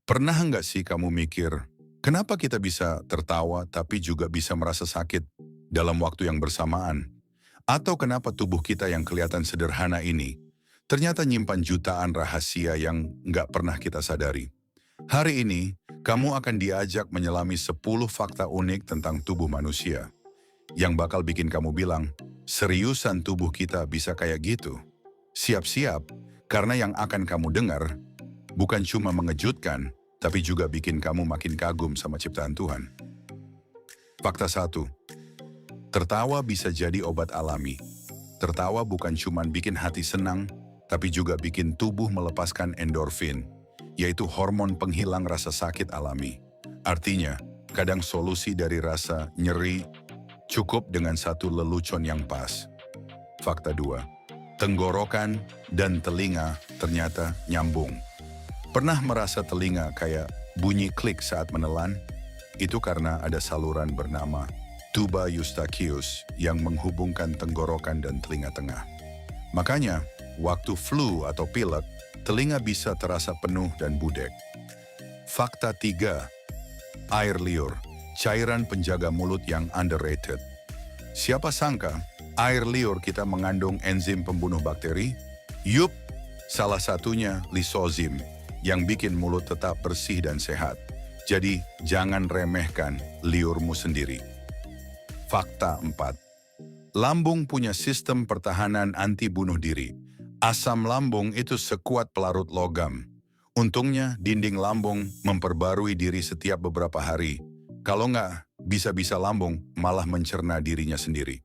Pernah nggak sih kamu mikir, kenapa kita bisa tertawa tapi juga bisa merasa sakit dalam waktu yang bersamaan? Atau kenapa tubuh kita yang kelihatan sederhana ini ternyata nyimpan jutaan rahasia yang nggak pernah kita sadari? Hari ini, kamu akan diajak menyelami 10 fakta unik tentang tubuh manusia yang bakal bikin kamu bilang, seriusan tubuh kita bisa kayak gitu? Siap-siap, karena yang akan kamu dengar bukan cuma mengejutkan, tapi juga bikin kamu makin kagum sama ciptaan Tuhan. Fakta satu, tertawa bisa jadi obat alami. Tertawa bukan cuma bikin hati senang, tapi juga bikin tubuh melepaskan endorfin, yaitu hormon penghilang rasa sakit alami. Artinya, kadang solusi dari rasa nyeri cukup dengan satu lelucon yang pas. Fakta 2, tenggorokan dan telinga ternyata nyambung. Pernah merasa telinga kayak bunyi klik saat menelan? Itu karena ada saluran bernama tuba eustachius yang menghubungkan tenggorokan dan telinga tengah. Makanya, waktu flu atau pilek, telinga bisa terasa penuh dan budek. Fakta 3, air liur, cairan penjaga mulut yang underrated. Siapa sangka, air liur kita mengandung enzim pembunuh bakteri? Yup, salah satunya lisozim, yang bikin mulut tetap bersih dan sehat. Jadi, jangan remehkan liurmu sendiri. Fakta 4. Lambung punya sistem pertahanan anti bunuh diri. Asam lambung itu sekuat pelarut logam. Untungnya, dinding lambung memperbarui diri setiap beberapa hari. Kalau nggak, bisa-bisa lambung malah mencerna dirinya sendiri.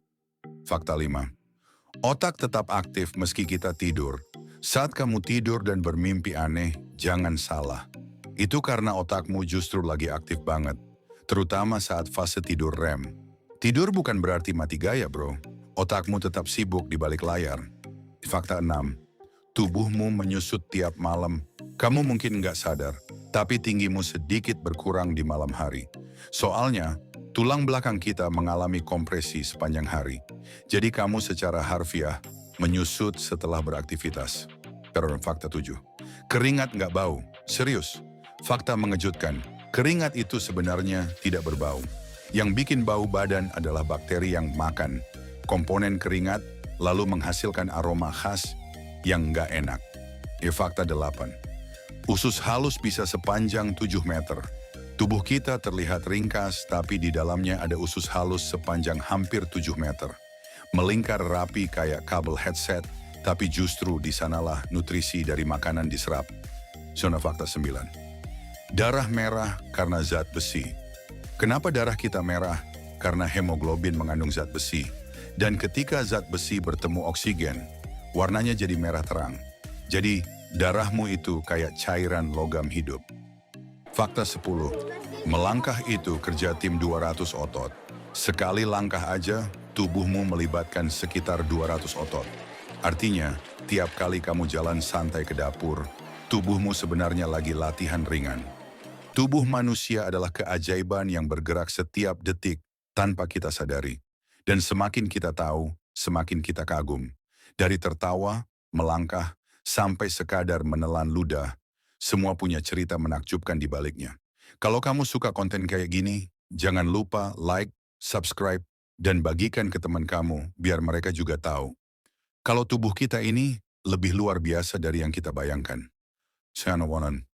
Fakta 5. Otak tetap aktif meski kita tidur. Saat kamu tidur dan bermimpi aneh, jangan salah. Itu karena otakmu justru lagi aktif banget, terutama saat fase tidur REM. Tidur bukan berarti mati gaya, bro. Otakmu tetap sibuk di balik layar. Fakta 6. Tubuhmu menyusut tiap malam. Kamu mungkin nggak sadar, tapi tinggimu sedikit berkurang di malam hari. Soalnya, tulang belakang kita mengalami kompresi sepanjang hari. Jadi kamu secara harfiah menyusut setelah beraktivitas. Terus fakta 7. Keringat nggak bau. Serius. Fakta mengejutkan. Keringat itu sebenarnya tidak berbau. Yang bikin bau badan adalah bakteri yang makan komponen keringat lalu menghasilkan aroma khas yang nggak enak. Fakta 8. Usus halus bisa sepanjang 7 meter. Tubuh kita terlihat ringkas, tapi di dalamnya ada usus halus sepanjang hampir 7 meter. Melingkar rapi kayak kabel headset, tapi justru di sanalah nutrisi dari makanan diserap. Zona fakta 9. Darah merah karena zat besi. Kenapa darah kita merah? Karena hemoglobin mengandung zat besi. Dan ketika zat besi bertemu oksigen, warnanya jadi merah terang. Jadi, darahmu itu kayak cairan logam hidup. Fakta 10. Melangkah itu kerja tim 200 otot. Sekali langkah aja, tubuhmu melibatkan sekitar 200 otot. Artinya, tiap kali kamu jalan santai ke dapur, tubuhmu sebenarnya lagi latihan ringan. Tubuh manusia adalah keajaiban yang bergerak setiap detik tanpa kita sadari. Dan semakin kita tahu, semakin kita kagum. Dari tertawa, melangkah, sampai sekadar menelan ludah, semua punya cerita menakjubkan di baliknya. Kalau kamu suka konten kayak gini, jangan lupa like, subscribe, dan bagikan ke teman kamu biar mereka juga tahu. Kalau tubuh kita ini lebih luar biasa dari yang kita bayangkan. Saya Nawanan.